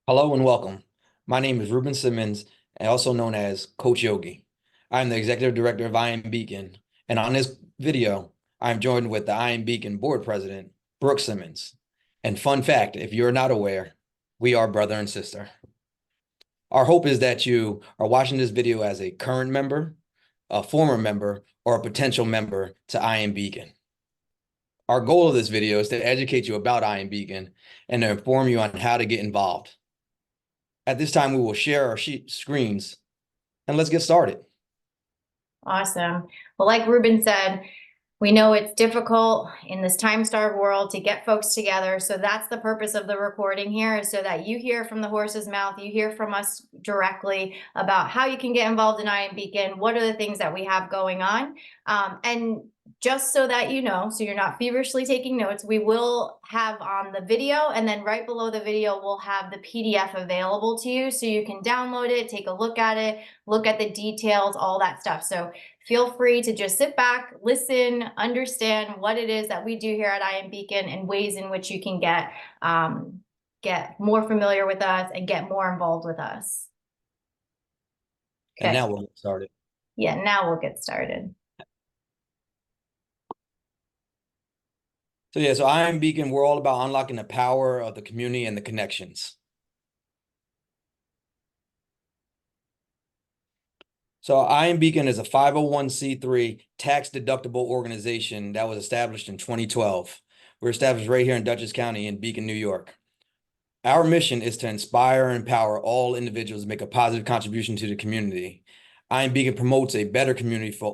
Hello and welcome. My name is Reuben Simmons, also known as Coach Yogi. I'm the Executive Director of I Am Beacon, and on this video, I'm joined with the I Am Beacon Board President, Brooke Simmons. And fun fact, if you're not aware, we are brother and sister. Our hope is that you are watching this video as a current member, a former member, or a potential member to I Am Beacon. Our goal of this video is to educate you about I Am Beacon and to inform you on how to get involved. At this time, we will share our screens and let's get started. Awesome. Well, like Reuben said, we know it's difficult in this time-starved world to get folks together. So that's the purpose of the recording here, is so that you hear from the horse's mouth, you hear from us directly about how you can get involved in I Am Beacon, what are the things that we have going on. And just so that you know, so you're not feverishly taking notes, we will have on the video, and then right below the video, we'll have the PDF available to you so you can download it, take a look at the details, all that stuff. So feel free to just sit back, listen, understand what it is that we do here at I Am Beacon and ways in which you can get more familiar with us and get more involved with us. Okay. And now we'll get started. Yeah, now we'll get started. So I Am Beacon, we're all about unlocking the power of the community and the connections. So I Am Beacon is a 501c3 tax-deductible organization that was established in 2012. We're established right here in Dutchess County in Beacon, New York. Our mission is to inspire and empower all individuals to make a positive contribution to the community. I Am Beacon promotes a better community for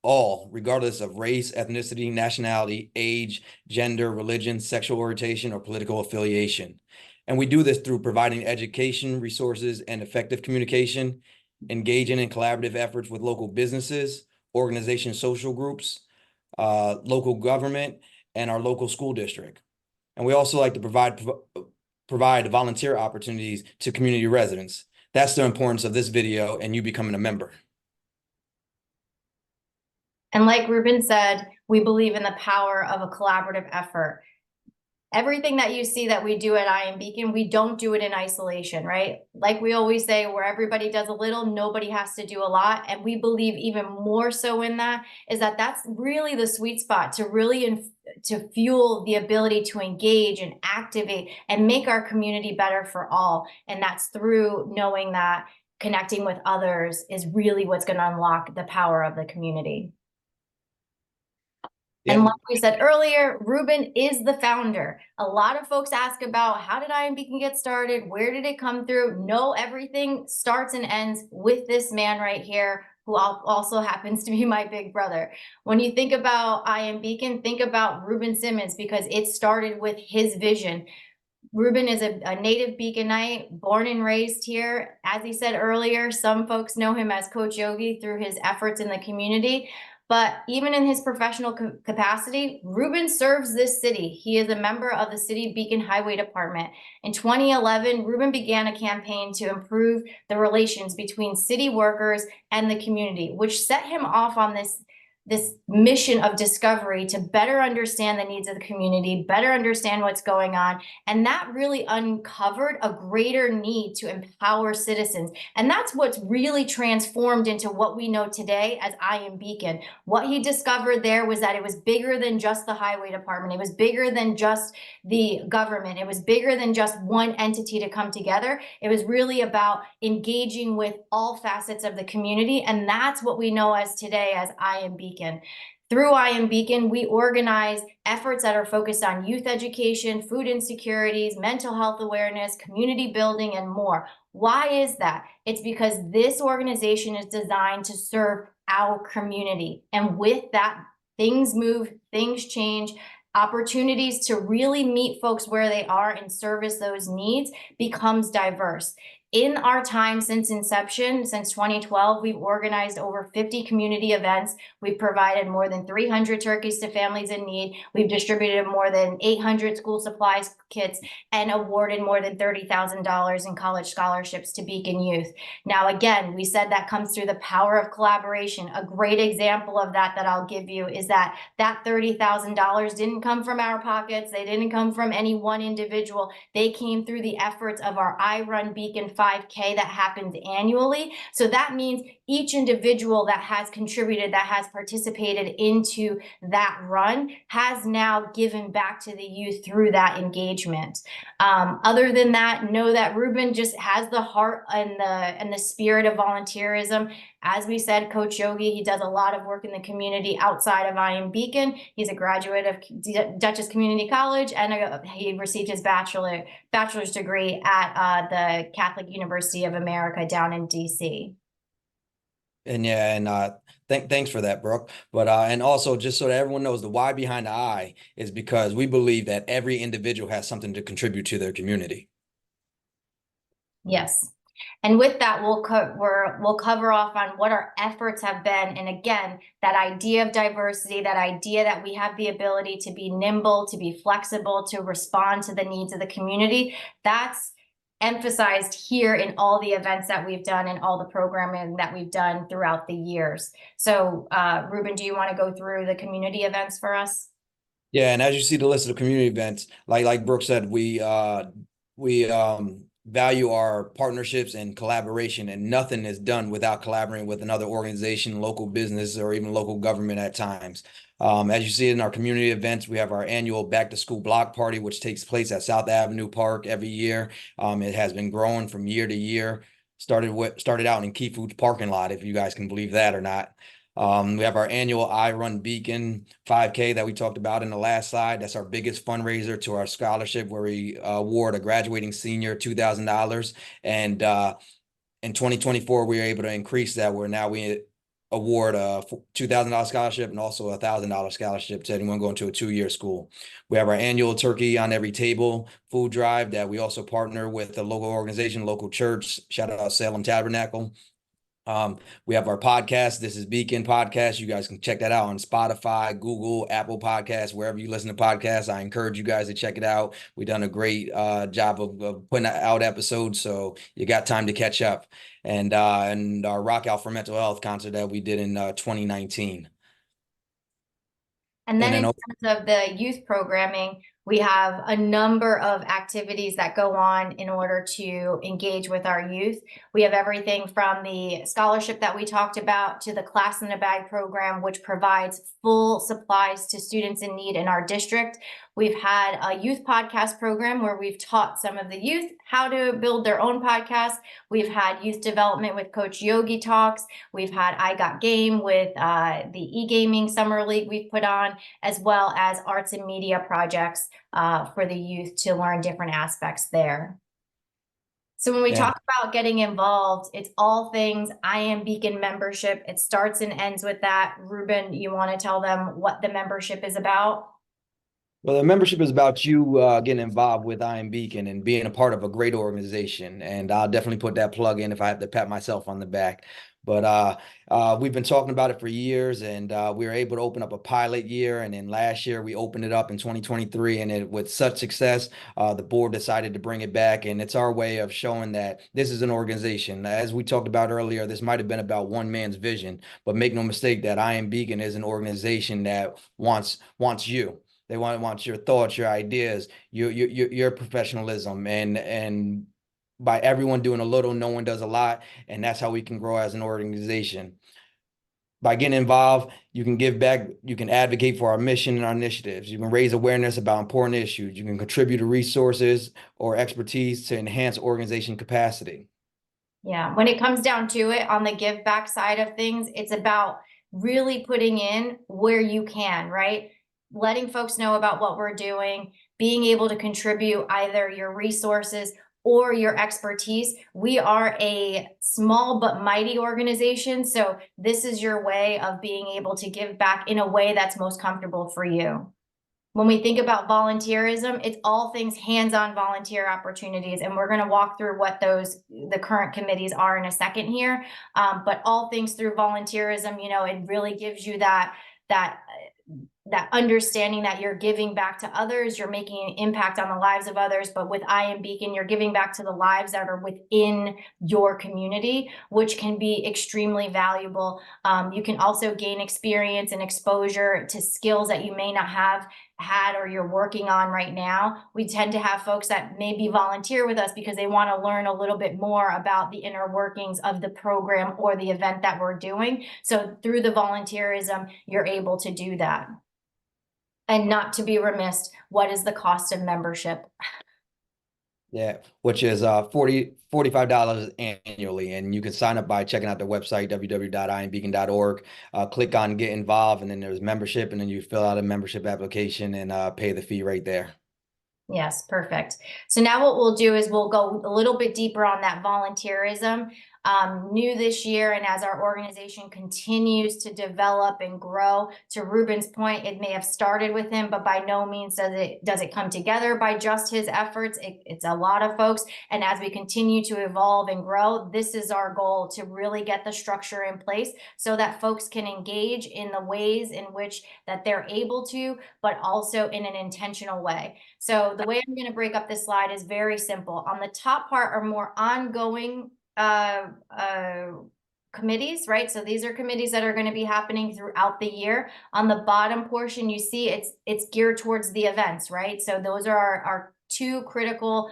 all, regardless of race, ethnicity, nationality, age, gender, religion, sexual orientation, or political affiliation. And we do this through providing education, resources, and effective communication, engaging in collaborative efforts with local businesses, organizations, social groups, local government, and our local school district. And we also like to provide volunteer opportunities to community residents. That's the importance of this video and you becoming a member. And like Reuben said, we believe in the power of a collaborative effort. Everything that you see that we do at I Am Beacon, we don't do it in isolation, right? Like we always say, where everybody does a little, nobody has to do a lot. And we believe even more so in that, is that that's really the sweet spot to really to fuel the ability to engage and activate and make our community better for all. And that's through knowing that connecting with others is really what's going to unlock the power of the community. Yeah. And like we said earlier, Reuben is the founder. A lot of folks ask about, how did I Am Beacon get started? Where did it come through? No, everything starts and ends with this man right here, who also happens to be my big brother. When you think about I Am Beacon, think about Reuben Simmons, because it started with his vision. Reuben is a native Beaconite, born and raised here. As he said earlier, some folks know him as Coach Yogi through his efforts in the community. But even in his professional capacity, Reuben serves this city. He is a member of the City Beacon Highway Department. In 2011, Reuben began a campaign to improve the relations between city workers and the community, which set him off on this mission of discovery to better understand the needs of the community, better understand what's going on. And that really uncovered a greater need to empower citizens. And that's what's really transformed into what we know today as I Am Beacon. What he discovered there was that it was bigger than just the highway department. It was bigger than just the government. It was bigger than just one entity to come together. It was really about engaging with all facets of the community. And that's what we know as today as I Am Beacon. Through I Am Beacon, we organize efforts that are focused on youth education, food insecurities, mental health awareness, community building, and more. Why is that? It's because this organization is designed to serve our community. And with that, things move, things change. Opportunities to really meet folks where they are and service those needs becomes diverse. In our time since inception, since 2012, we've organized over 50 community events. We've provided more than 300 turkeys to families in need. We've distributed more than 800 school supplies kits and awarded more than $30,000 in college scholarships to Beacon Youth. Now, again, we said that comes through the power of collaboration. A great example of that I'll give you is that $30,000 didn't come from our pockets. They didn't come from any one individual. They came through the efforts of our I Run Beacon 5K that happens annually. So that means each individual that has contributed, that has participated into that run, has now given back to the youth through that engagement. Other than that, know that Reuben just has the heart and the spirit of volunteerism. As we said, Coach Yogi, he does a lot of work in the community outside of I Am Beacon. He's a graduate of Dutchess Community College, and he received his bachelor's degree at the Catholic University of America down in DC. And yeah, and thanks for that, Brooke. But and also, just so that everyone knows, the why behind the I is because we believe that every individual has something to contribute to their community. Yes. And with that, we'll cover off on what our efforts have been. And again, that idea of diversity, that idea that we have the ability to be nimble, to be flexible, to respond to the needs of the community, that's emphasized here in all the events that we've done and all the programming that we've done throughout the years. So Reuben, do you want to go through the community events for us? Yeah, and as you see the list of the community events, like Brooke said, we value our partnerships and collaboration, and nothing is done without collaborating with another organization, local business, or even local government at times. As you see in our community events, we have our annual back to school block party, which takes place at South Avenue Park every year. It has been growing from year to year. Started out in Key Food's parking lot, if you guys can believe that or not. We have our annual I Run Beacon 5K that we talked about in the last slide. That's our biggest fundraiser to our scholarship, where we award a graduating senior $2,000. And in 2024, we were able to increase that, where now we award a $2,000 scholarship and also a $1,000 scholarship to anyone going to a 2-year school. We have our annual Turkey on Every Table food drive that we also partner with a local organization, local church. Shout out Salem Tabernacle. We have our podcast. This is Beacon Podcast. You guys can check that out on Spotify, Google, Apple Podcasts, wherever you listen to podcasts. I encourage you guys to check it out. We've done a great job of putting out episodes, so you got time to catch up. And our Rock Out for Mental Health concert that we did in 2019. And then in terms of the youth programming, we have a number of activities that go on in order to engage with our youth. We have everything from the scholarship that we talked about to the Class in a Bag program, which provides full supplies to students in need in our district. We've had a youth podcast program where we've taught some of the youth how to build their own podcast. We've had youth development with Coach Yogi Talks. We've had I Got Game with the e-gaming summer league we've put on, as well as arts and media projects for the youth to learn different aspects there. So when we talk about getting involved, it's all things I Am Beacon membership. It starts and ends with that. Reuben, you want to tell them what the membership is about? Well, the membership is about you getting involved with I Am Beacon and being a part of a great organization. And I'll definitely put that plug in if I have to pat myself on the back. But we've been talking about it for years, and we were able to open up a pilot year. And then last year we opened it up in 2023, and with such success, the board decided to bring it back. And it's our way of showing that this is an organization. As we talked about earlier, this might have been about one man's vision, but make no mistake that I Am Beacon is an organization that wants you. They want your thoughts, your ideas, your professionalism, and by everyone doing a little, no one does a lot, and that's how we can grow as an organization. By getting involved, you can give back, you can advocate for our mission and our initiatives. You can raise awareness about important issues. You can contribute to resources or expertise to enhance organization capacity. Yeah, when it comes down to it, on the give back side of things, it's about really putting in where you can, right? Letting folks know about what we're doing, being able to contribute either your resources or your expertise. We are a small but mighty organization, so this is your way of being able to give back in a way that's most comfortable for you. When we think about volunteerism, it's all things hands-on volunteer opportunities, and we're going to walk through what the current committees are in a second here. But all things through volunteerism, you know, it really gives you that that understanding that you're giving back to others, you're making an impact on the lives of others. But with I Am Beacon, you're giving back to the lives that are within your community, which can be extremely valuable. You can also gain experience and exposure to skills that you may not have had or you're working on right now. We tend to have folks that maybe volunteer with us because they want to learn a little bit more about the inner workings of the program or the event that we're doing. So through the volunteerism, you're able to do that. And not to be remiss, what is the cost of membership? Yeah, which is $45 annually, and you can sign up by checking out the website www.imbeacon.org. Click on get involved, and then there's membership, and then you fill out a membership application and pay the fee right there. Yes, perfect. So now what we'll do is we'll go a little bit deeper on that volunteerism. New this year, and as our organization continues to develop and grow, to Reuben's point, it may have started with him, but by no means does it come together by just his efforts. It's a lot of folks, and as we continue to evolve and grow, this is our goal, to really get the structure in place so that folks can engage in the ways in which that they're able to, but also in an intentional way. So the way I'm going to break up this slide is very simple. On the top part are more ongoing committees, right? So these are committees that are going to be happening throughout the year. On the bottom portion, you see it's geared towards the events, right? So those are our two critical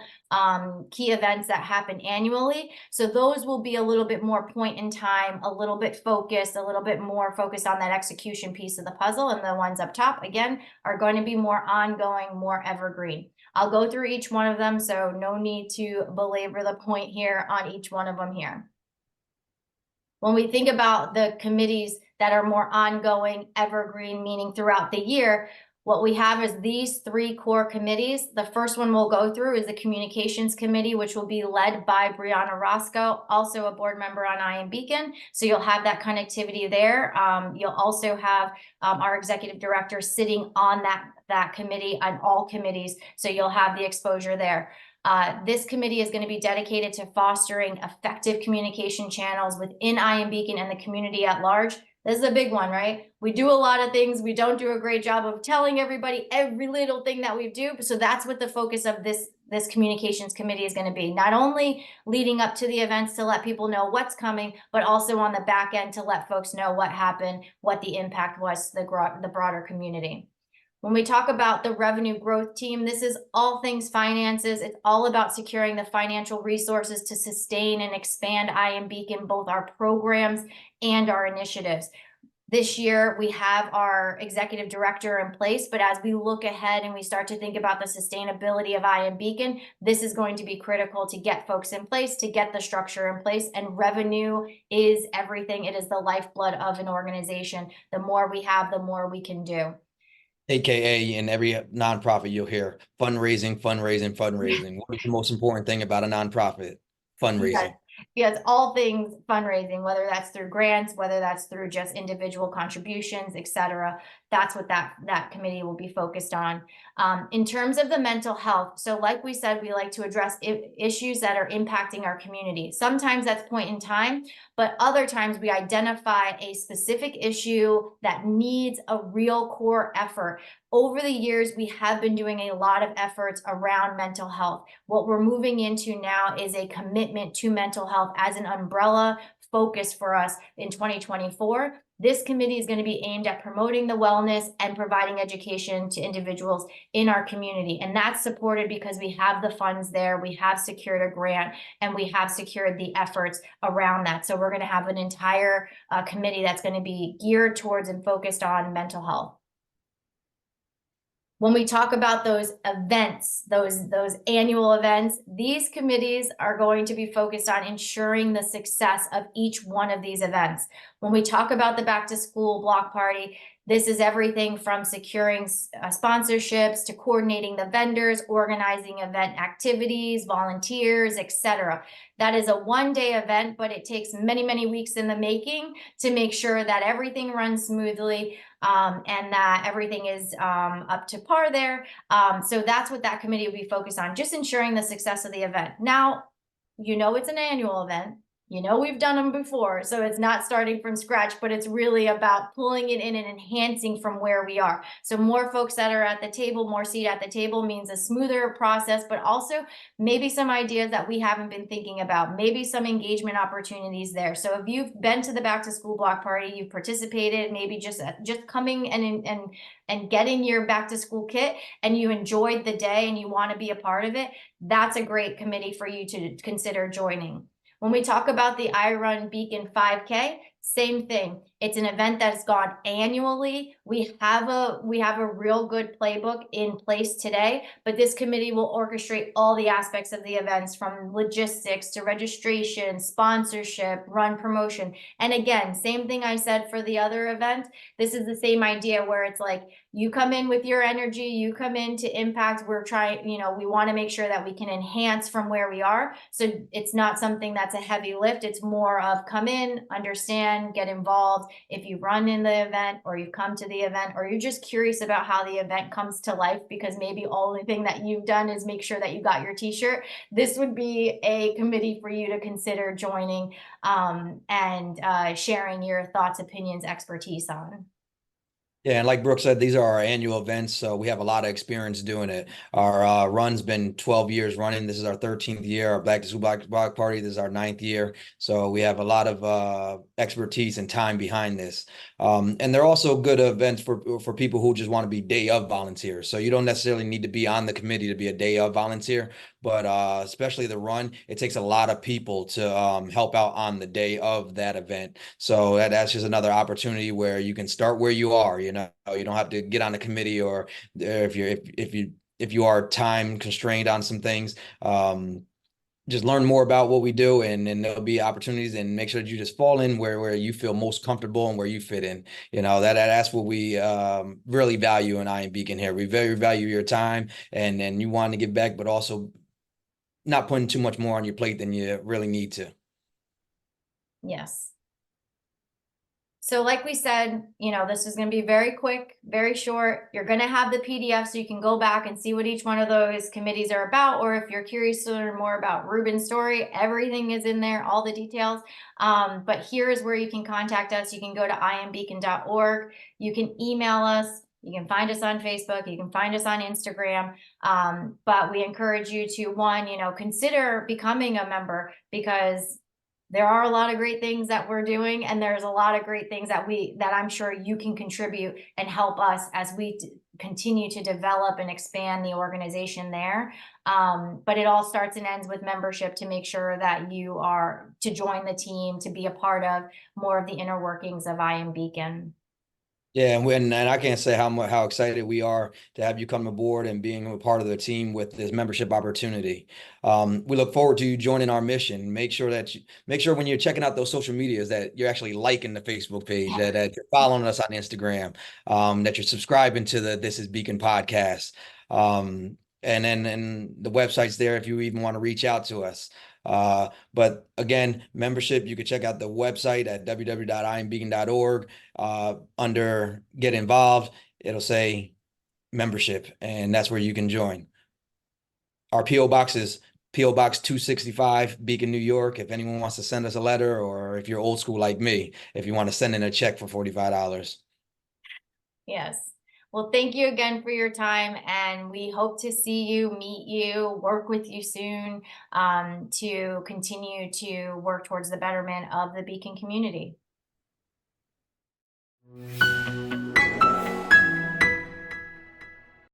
key events that happen annually. So those will be a little bit more point in time, a little bit focused, a little bit more focused on that execution piece of the puzzle. And the ones up top, again, are going to be more ongoing, more evergreen. I'll go through each one of them, so no need to belabor the point here on each one of them here. When we think about the committees that are more ongoing, evergreen, meaning throughout the year, what we have is these three core committees. The first one we'll go through is the Communications Committee, which will be led by Brianna Roscoe, also a board member on I Am Beacon. So you'll have that connectivity there. You'll also have our executive director sitting on that committee, on all committees. So you'll have the exposure there. This committee is going to be dedicated to fostering effective communication channels within I Am Beacon and the community at large. This is a big one, right? We do a lot of things. We don't do a great job of telling everybody every little thing that we do. So that's what the focus of this communications committee is going to be. Not only leading up to the events to let people know what's coming, but also on the back end to let folks know what happened, what the impact was to the broader community. When we talk about the revenue growth team, this is all things finances. It's all about securing the financial resources to sustain and expand I Am Beacon, both our programs and our initiatives. This year, we have our executive director in place, but as we look ahead and we start to think about the sustainability of I Am Beacon, this is going to be critical to get folks in place, to get the structure in place, and revenue is everything. It is the lifeblood of an organization. The more we have, the more we can do. AKA in every nonprofit, you'll hear fundraising, fundraising, fundraising. What is the most important thing about a nonprofit? Fundraising. Yes, all things fundraising, whether that's through grants, whether that's through just individual contributions, etc. That's what that committee will be focused on. In terms of the mental health, so like we said, we like to address issues that are impacting our community. Sometimes that's point in time, but other times we identify a specific issue that needs a real core effort. Over the years, we have been doing a lot of efforts around mental health. What we're moving into now is a commitment to mental health as an umbrella focus for us in 2024. This committee is going to be aimed at promoting the wellness and providing education to individuals in our community. And that's supported because we have the funds there, we have secured a grant, and we have secured the efforts around that. So we're going to have an entire committee that's going to be geared towards and focused on mental health. When we talk about those events, those annual events, these committees are going to be focused on ensuring the success of each one of these events. When we talk about the back to school block party, this is everything from securing sponsorships to coordinating the vendors, organizing event activities, volunteers, etc. That is a one-day event, but it takes many, many weeks in the making to make sure that everything runs smoothly. and that everything is up to par there. So that's what that committee will be focused on, just ensuring the success of the event. Now, it's an annual event. We've done them before, so it's not starting from scratch, but it's really about pulling it in and enhancing from where we are. So more folks that are at the table, more seat at the table means a smoother process, but also maybe some ideas that we haven't been thinking about, maybe some engagement opportunities there. So if you've been to the back to school block party, you've participated, maybe just coming and getting your back to school kit, and you enjoyed the day and you want to be a part of it, that's a great committee for you to consider joining. When we talk about the I Run Beacon 5K, same thing. It's an event that's gone annually. We have a real good playbook in place today, but this committee will orchestrate all the aspects of the events, from logistics to registration, sponsorship, run promotion. And again, same thing I said for the other event. This is the same idea where it's like, you come in with your energy, you come in to impact. We're trying, we want to make sure that we can enhance from where we are. So it's not something that's a heavy lift. It's more of come in, understand, get involved. If you run in the event, or you come to the event, or you're just curious about how the event comes to life because maybe only thing that you've done is make sure that you got your t-shirt, this would be a committee for you to consider joining, and sharing your thoughts, opinions, expertise on. Yeah, and like Brooke said, these are our annual events, so we have a lot of experience doing it. Our run's been 12 years running. This is our 13th year. Our Black to School Block Party, this is our 9th year. So we have a lot of expertise and time behind this. And they're also good events for people who just want to be day of volunteers. So you don't necessarily need to be on the committee to be a day of volunteer, but especially the run, it takes a lot of people to help out on the day of that event. So that's just another opportunity where you can start where you are. You don't have to get on the committee, or if you are time constrained on some things, just learn more about what we do, and there'll be opportunities, and make sure that you just fall in where you feel most comfortable and where you fit in. That's what we really value in Iron Beacon here. We very value your time, and you want to give back, but also not putting too much more on your plate than you really need to. Yes. So like we said, this is going to be very quick, very short. You're going to have the PDF so you can go back and see what each one of those committees are about. Or if you're curious to learn more about Reuben's story, everything is in there, all the details. But here is where you can contact us. You can go to imbeacon.org. You can email us. You can find us on Facebook. You can find us on Instagram. But we encourage you to, one, consider becoming a member, because there are a lot of great things that we're doing, and there's a lot of great things that I'm sure you can contribute and help us as we continue to develop and expand the organization there. But it all starts and ends with membership, to make sure that you are to join the team, to be a part of more of the inner workings of I Am Beacon. Yeah, and I can't say how excited we are to have you come aboard and being a part of the team with this membership opportunity. We look forward to you joining our mission. Make sure when you're checking out those social medias that you're actually liking the Facebook page, that you're following us on Instagram, that you're subscribing to the This Is Beacon podcast. And then the website's there if you even want to reach out to us. But again, membership, you can check out the website at www.imbeacon.org. Under Get Involved, it'll say membership, and that's where you can join. Our P.O. Box is P.O. Box 265, Beacon, New York. If anyone wants to send us a letter, or if you're old school like me, if you want to send in a check for $45. Yes. Well, thank you again for your time, and we hope to see you, meet you, work with you soon, to continue to work towards the betterment of the Beacon community.